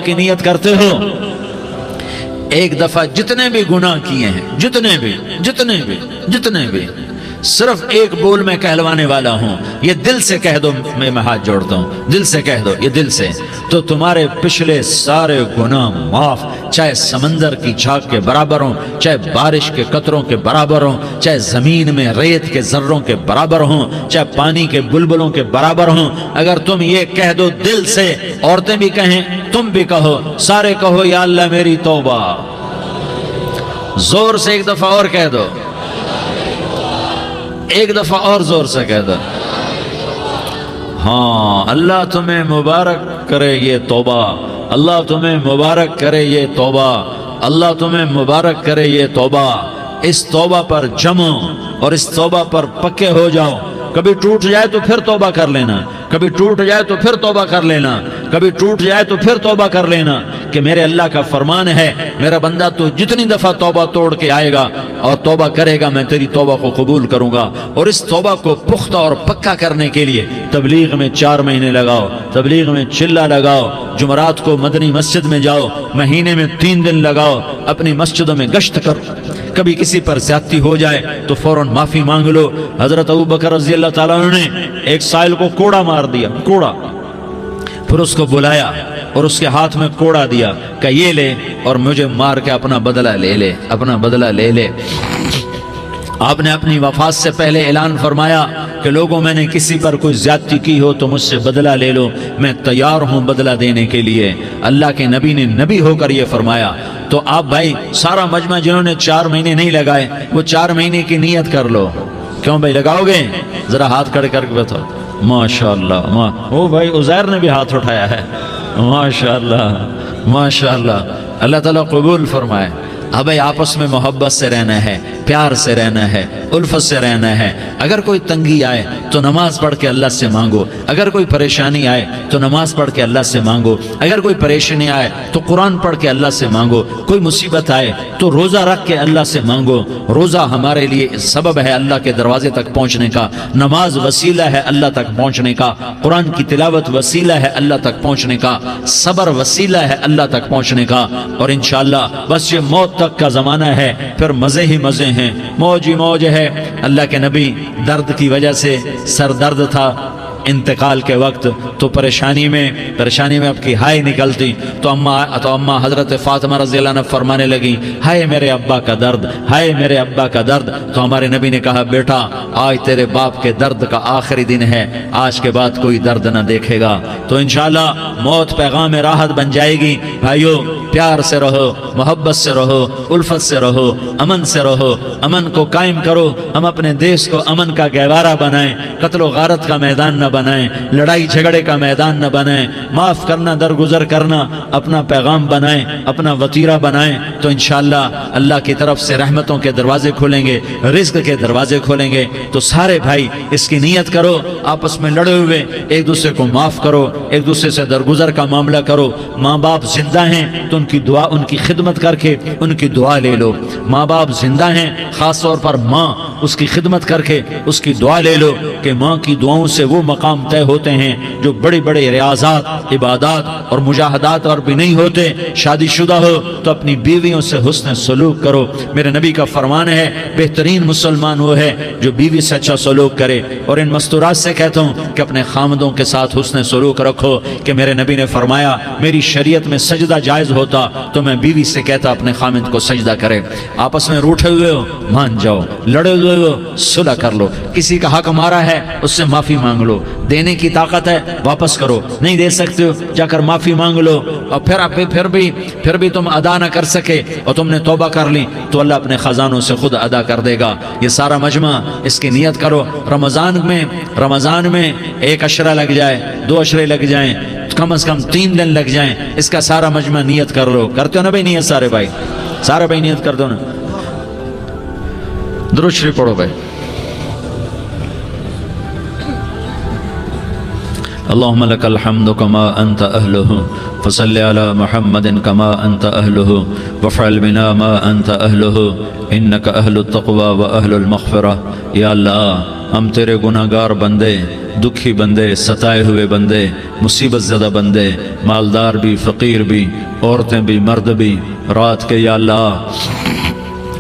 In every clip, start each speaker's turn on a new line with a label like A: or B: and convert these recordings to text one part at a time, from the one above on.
A: کی نیت کرتے ہو، ایک دفعہ جتنے بھی گناہ کیے ہیں، جتنے بھی صرف ایک بول میں کہلوانے والا ہوں، یہ دل سے کہہ دو، میں ہاتھ جوڑتا ہوں، دل سے کہہ دو، یہ دل سے، تو تمہارے پچھلے سارے گناہ معاف، چاہے سمندر کی جھاگ کے برابر ہوں، چاہے بارش کے قطروں کے برابر ہوں، چاہے زمین میں ریت کے ذروں کے برابر ہوں، چاہے پانی کے بلبلوں کے برابر ہوں، اگر تم یہ کہہ دو دل سے، عورتیں بھی کہیں، تم بھی کہو، سارے کہو یا اللہ میری توبہ، زور سے ایک دفعہ اور کہہ دو، ایک دفعہ اور زور سے کہہ دو، ہاں اللہ تمہیں مبارک کرے یہ توبہ، اللہ تمہیں مبارک کرے یہ توبہ، اللہ تمہیں مبارک کرے یہ توبہ۔ اس توبہ پر جمو اور اس توبہ پر پکے ہو جاؤ، کبھی ٹوٹ جائے تو پھر توبہ کر لینا، کبھی ٹوٹ جائے تو پھر توبہ کر لینا، کبھی ٹوٹ جائے تو پھر توبہ کر لینا، کہ میرے اللہ کا فرمان ہے میرا بندہ تو جتنی دفعہ توبہ توڑ کے آئے گا اور توبہ کرے گا میں تیری توبہ کو قبول کروں گا۔ اور اس توبہ کو پختہ اور پکا کرنے کے لیے تبلیغ میں 4 مہینے لگاؤ، تبلیغ میں چلہ لگاؤ، جمعرات کو مدنی مسجد میں جاؤ، مہینے میں 3 دن لگاؤ، اپنی مسجدوں میں گشت کرو، کبھی کسی پر زیادتی ہو جائے تو فوراً معافی مانگ لو۔ حضرت ابوبکر رضی اللہ تعالیٰ عنہ نے ایک سائل کو کوڑا مار دیا، کوڑا، پھر اس کو بلایا اور اس کے ہاتھ میں کوڑا دیا کہ یہ لے اور مجھے مار کے اپنا بدلہ لے لے، اپنا بدلہ لے لے۔ آپ نے اپنی وفات سے پہلے اعلان فرمایا کہ لوگوں میں نے کسی پر کوئی زیادتی کی ہو تو مجھ سے بدلہ لے لو، میں تیار ہوں بدلہ دینے کے لیے۔ اللہ کے نبی نے نبی ہو کر یہ فرمایا۔ تو آپ بھائی سارا مجمع جنہوں نے 4 مہینے نہیں لگائے وہ 4 مہینے کی نیت کر لو۔ کیوں بھائی لگاؤ گے؟ ذرا ہاتھ کھڑے کر کے بتاؤ۔ ماشاءاللہ، او بھائی عزیر نے بھی ہاتھ اٹھایا ہے، ماشاءاللہ ماشاءاللہ، اللہ تعالیٰ قبول فرمائے۔ اب بھائی آپس میں محبت سے رہنا ہے، پیار سے رہنا ہے، الفت سے رہنا ہے۔ اگر کوئی تنگی آئے تو نماز پڑھ کے اللہ سے مانگو، اگر کوئی پریشانی آئے تو نماز پڑھ کے اللہ سے مانگو، اگر کوئی پریشانی آئے تو قرآن پڑھ کے اللہ سے مانگو، کوئی مصیبت آئے تو روزہ رکھ کے اللہ سے مانگو۔ روزہ ہمارے لیے سبب ہے اللہ کے دروازے تک پہنچنے کا، نماز وسیلہ ہے اللہ تک پہنچنے کا، قرآن کی تلاوت وسیلہ ہے اللہ تک پہنچنے کا، صبر وسیلہ ہے اللہ تک پہنچنے کا۔ اور انشاءاللہ بس یہ موت تک کا زمانہ ہے، پھر مزے ہی مزے ہیں، موج ہی موج ہے۔ اللہ کے نبی درد کی وجہ سے سر درد تھا انتقال کے وقت، تو پریشانی میں اب کی ہائے نکلتی تو اماں حضرت فاطمہ رضی اللہ عنہ فرمانے لگی، ہائے میرے ابا کا درد، ہائے میرے ابا کا درد۔ تو ہمارے نبی نے کہا بیٹا آج تیرے باپ کے درد کا آخری دن ہے، آج کے بعد کوئی درد نہ دیکھے گا۔ تو انشاءاللہ موت پیغام راحت بن جائے گی۔ بھائیو پیار سے رہو، محبت سے رہو، الفت سے رہو، امن سے رہو، امن کو قائم کرو۔ ہم اپنے دیش کو امن کا گہوارہ بنائیں، قتل و غارت کا میدان نہ بنائیں، لڑائی جھگڑے کا میدان نہ بنائیں، معاف کرنا درگزر کرنا اپنا پیغام بنائیں، اپنا وطیرہ بنائیں۔ تو انشاءاللہ اللہ کی طرف سے رحمتوں کے دروازے کھولیں گے، رزق کے دروازے کھولیں گے۔ تو سارے بھائی اس کی نیت کرو، آپس میں لڑے ہوئے ایک دوسرے کو معاف کرو، ایک دوسرے سے درگزر کا معاملہ کرو۔ ماں باپ زندہ ہیں تو ان کی دعا، ان کی خدمت کر کے ان کی دعا لے لو۔ ماں باپ زندہ ہیں، خاص طور پر ماں، اس کی خدمت کر کے اس کی دعا لے لو، کہ ماں کی دعاؤں سے وہ مقام طے ہوتے ہیں جو بڑے بڑے ریاضات، عبادات اور مجاہدات اور بھی نہیں ہوتے۔ شادی شدہ ہو تو اپنی بیویوں سے حسن سلوک کرو۔ میرے نبی کا فرمان ہے بہترین مسلمان وہ ہے جو بیوی سے اچھا سلوک کرے۔ اور ان مستورات سے کہتا ہوں کہ اپنے خامدوں کے ساتھ حسن سلوک رکھو، کہ میرے نبی نے فرمایا میری شریعت میں سجدہ جائز ہوتا تو میں بیوی سے کہتا اپنے خامد کو سجدہ کرے۔ آپس میں روٹھے ہوئے ہو مان جاؤ، لڑے ہوئے ہو صلح کر لو، کسی کا حق مارا ہے اس سے معافی مانگ لو، دینے کی طاقت ہے واپس کرو، نہیں دے سکتے ہو جا کر معافی مانگ لو۔ اور پھر بھی تم ادا نہ کر سکے اور تم نے توبہ کر لی تو اللہ اپنے خزانوں سے خود ادا کر دے گا۔ یہ سارا مجمع اس کی نیت کرو۔ رمضان میں 1 عشرہ لگ جائے، 2 عشرے لگ جائیں، کم از کم 3 دن لگ جائیں، اس کا سارا مجمع نیت کر لو۔ کرتے ہو نا بھائی نیت؟ سارے بھائی نیت کر دو نا۔ درود شریف پڑھو بھائی۔ اللهم لك الحمد كما أنت أهله فصل على محمد كما أنت أهله وافعل بنا ما أنت أهله إنك أهل التقوى وأهل المغفرة۔ یا اللہ ہم تیرے گناہگار بندے، دکھی بندے، ستائے ہوئے بندے، مصیبت زدہ بندے، مالدار بھی، فقیر بھی، عورتیں بھی، مرد بھی، رات کے یا اللہ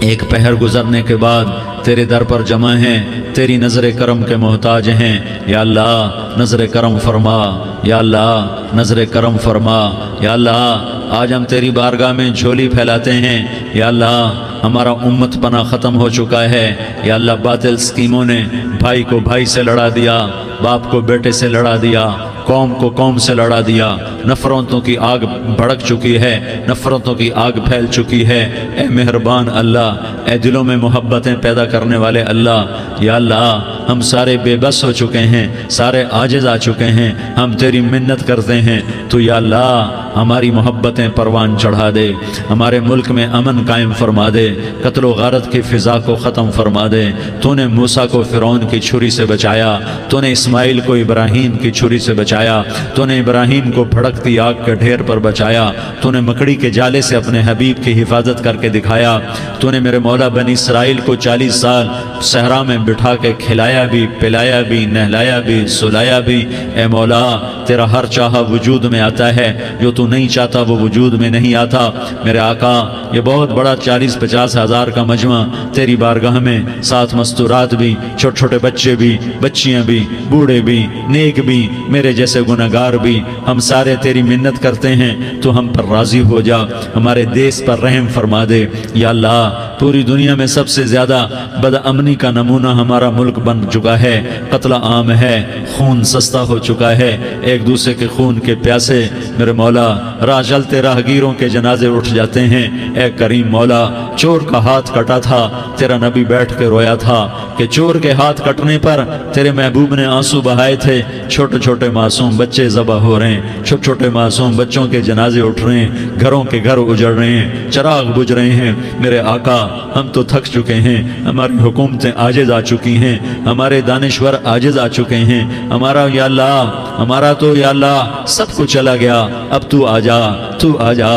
A: ایک پہر گزرنے کے بعد تیرے در پر جمع ہیں، تیری نظر کرم کے محتاج ہیں۔ یا اللہ نظر کرم فرما، یا اللہ نظر کرم فرما، یا اللہ آج ہم تیری بارگاہ میں جھولی پھیلاتے ہیں۔ یا اللہ ہمارا امت پناہ ختم ہو چکا ہے۔ یا اللہ باطل اسکیموں نے بھائی کو بھائی سے لڑا دیا، باپ کو بیٹے سے لڑا دیا، قوم کو قوم سے لڑا دیا، نفرتوں کی آگ بھڑک چکی ہے، نفرتوں کی آگ پھیل چکی ہے۔ اے مہربان اللہ، اے دلوں میں محبتیں پیدا کرنے والے اللہ، یا اللہ ہم سارے بے بس ہو چکے ہیں، سارے عاجز آ چکے ہیں، ہم تیری منت کرتے ہیں تو یا اللہ ہماری محبتیں پروان چڑھا دے، ہمارے ملک میں امن قائم فرما دے، قتل و غارت کی فضا کو ختم فرما دے۔ تو نے موسیٰ کو فرعون کی چھری سے بچایا، تو نے اسماعیل کو ابراہیم کی چھری سے بچایا، تو نے ابراہیم کو بھڑکتی آگ کے ڈھیر پر بچایا، تو نے مکڑی کے جالے سے اپنے حبیب کی حفاظت کر کے دکھایا، تو نے میرے مولا بنی اسرائیل کو 40 سال صحرا میں بٹھا کے کھلایا بھی، پلایا بھی، نہلایا بھی، سلایا بھی۔ اے مولا تیرا ہر چاہا وجود میں آتا ہے، جو تو نہیں چاہتا وہ وجود میں نہیں آتا۔ میرے آقا یہ بہت بڑا 40-50 ہزار کا مجمع تیری بارگاہ میں، ساتھ مستورات بھی، چھوٹے چھوٹے بچے بھی، بچیاں بھی، بوڑھے بھی، نیک بھی، میرے جیسے گناہگار بھی، ہم سارے تیری منت کرتے ہیں تو ہم پر راضی ہو جا، ہمارے دیس پر رحم فرما دے۔ یا اللہ پوری دنیا میں سب سے زیادہ بد امنی کا نمونہ ہمارا ملک بن چکا ہے، قتل عام ہے، خون سستا ہو چکا ہے، ایک دوسرے کے خون کے پیاسے میرے مولا راہ چلتے راہگیروں کے جنازے اٹھ جاتے ہیں۔ اے کریم مولا چور کا ہاتھ کٹا تھا، تیرا نبی بیٹھ کے رویا تھا کہ چور کے ہاتھ کٹنے پر تیرے محبوب نے آنسو بہائے تھے، چھوٹے چھوٹے معصوم بچے ذبح ہو رہے ہیں، چھوٹے چھوٹے معصوم بچوں کے جنازے اٹھ رہے ہیں، گھروں کے گھر اجڑ رہے ہیں، چراغ بجھ رہے ہیں۔ میرے آقا ہم تو تھک چکے ہیں، ہماری حکومتیں عاجز آ چکی ہیں، ہمارے دانشور عاجز آ چکے ہیں، ہمارا یا اللہ ہمارا تو یا اللہ سب کچھ چلا گیا، اب تو آجا، تو آجا،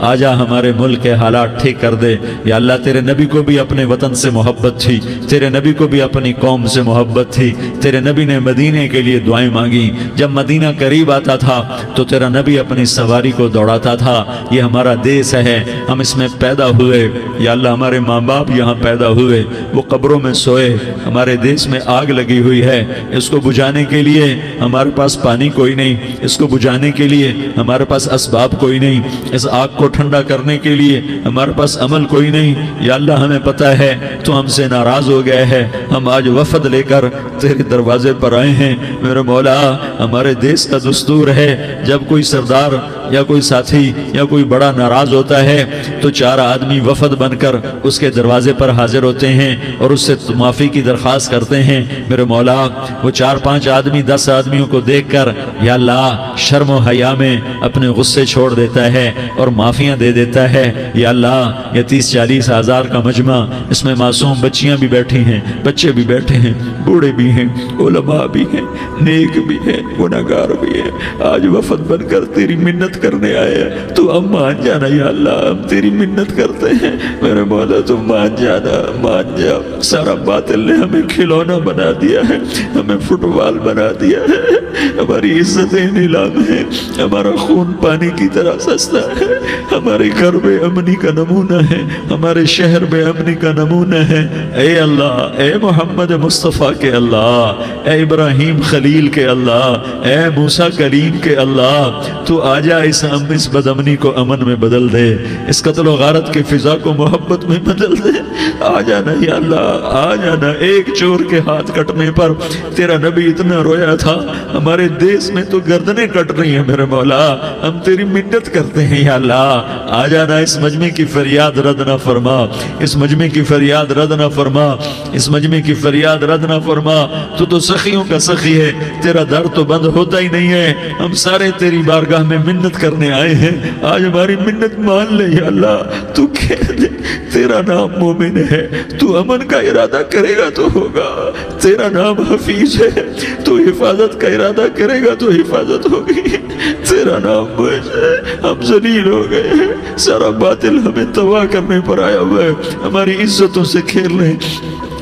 A: آجا ہمارے ملک کے حالات ٹھیک کر دے۔ یا اللہ تیرے نبی کو بھی اپنے وطن سے محبت تھی، تیرے نبی کو بھی اپنی قوم سے محبت تھی، تیرے نبی نے مدینے کے لیے دعائیں مانگی، جب مدینہ قریب آتا تھا تو تیرا نبی اپنی سواری کو دوڑاتا تھا۔ یہ ہمارا دیس ہے، ہم اس میں پیدا ہوئے، یا اللہ ہمارے ماں باپ یہاں پیدا ہوئے، وہ قبروں میں سوئے، ہمارے دیس میں آگ لگی ہوئی ہے، اس کو بجھانے کے لیے ہمارے پاس پانی کوئی نہیں، اس کو بجھانے کے لیے ہمارے پاس اسباب کوئی نہیں، اس آگ کو ٹھنڈا کرنے کے لیے ہمارے پاس عمل کوئی نہیں۔ یا اللہ ہمیں پتہ ہے تو ہم سے ناراض ہو گئے ہے، ہم آج وفد لے کر تیرے دروازے پر آئے ہیں۔ میرے مولا ہمارے دیس کا دستور ہے جب کوئی سردار یا کوئی ساتھی یا کوئی بڑا ناراض ہوتا ہے تو 4 آدمی وفد بن کر اس کے دروازے پر حاضر ہوتے ہیں اور اس سے معافی کی درخواست کرتے ہیں۔ میرے مولا وہ 4-5 آدمی 10 آدمیوں کو دیکھ کر یا اللہ شرم و حیا میں اپنے غصے چھوڑ دیتا ہے اور معافیاں دے دیتا ہے۔ یا اللہ یہ 30-40 ہزار کا مجمع، اس میں معصوم بچیاں بھی بیٹھی ہیں، بچے بھی بیٹھے ہیں، بوڑھے بھی ہیں، علماء بھی ہیں، نیک بھی ہیں، گناہگار بھی ہیں، آج وفد بن کر تیری منت کرنے آئے ہیں، تو ہم مان جانا یا اللہ، ہم تیری منت کرتے ہیں میرے مولا، تو مان جانا، مان جا۔ سارا باطل نے ہمیں کھلونا بنا دیا ہے، ہمیں فٹ بال بنا دیا ہے، ہماری عزتیں نیلام ہیں، ہمارا خون پانی کی طرح سستا ہے، ہمارے گھر بے امنی کا نمونہ ہے، ہمارے شہر بے امنی کا نمونہ ہے۔ اے اللہ، اے محمد مصطفیٰ کے اللہ، اے ابراہیم خلیل کے اللہ، اے موسیٰ کلیم کے اللہ، تو آجا اس بد امنی کو امن میں بدل دے، اس قتل و غارت کی فضا کو محبت میں بدل دے۔ آ جانا یا اللہ، آ جانا۔ ایک چور کے ہاتھ کٹنے پر تیرا نبی اتنا رویا تھا، ہمارے دیس میں تو گردنیں کٹ رہی ہیں میرے مولا، ہم تیری منت کرتے ہیں یا اللہ، آ جانا۔ اس مجمع کی فریاد رد نہ فرما، اس مجمع کی فریاد رد نہ فرما، اس مجمع کی فریاد رد نہ فرما۔ تو سخیوں کا سخی ہے، تیرا در تو بند ہوتا ہی نہیں ہے، ہم سارے تیری بارگاہ میں منت کرنے آئے ہیں، آج ہماری منت مان لے یا اللہ۔ تو کہہ دے تیرا نام مومن ہے، تو امن کا ارادہ کرے گا تو ہوگا، تیرا نام حفیظ ہے، تو حفاظت کا ارادہ کرے گا تو حفاظت ہوگی، تیرا نام بوجھ ہے، ہم ذلیل ہو گئے ہیں، سارا باطل ہمیں تباہ کرنے پر آیا ہوا ہے، ہماری عزتوں سے کھیل رہے ہیں،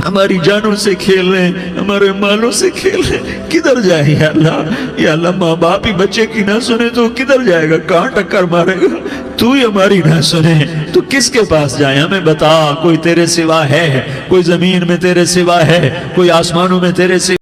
A: ہماری جانوں سے کھیل رہے ہیں، ہمارے مالوں سے کھیل رہے ہیں، کدھر جائے یا اللہ؟ یا اللہ ماں باپ ہی بچے کی نہ سنے تو کدھر جائے گا؟ کہاں ٹکر مارے گا؟ تو ہی ہماری نہ سنے تو کس کے پاس جائیں؟ ہمیں بتا، کوئی تیرے سوا ہے؟ کوئی زمین میں تیرے سوا ہے؟ کوئی آسمانوں میں تیرے سوا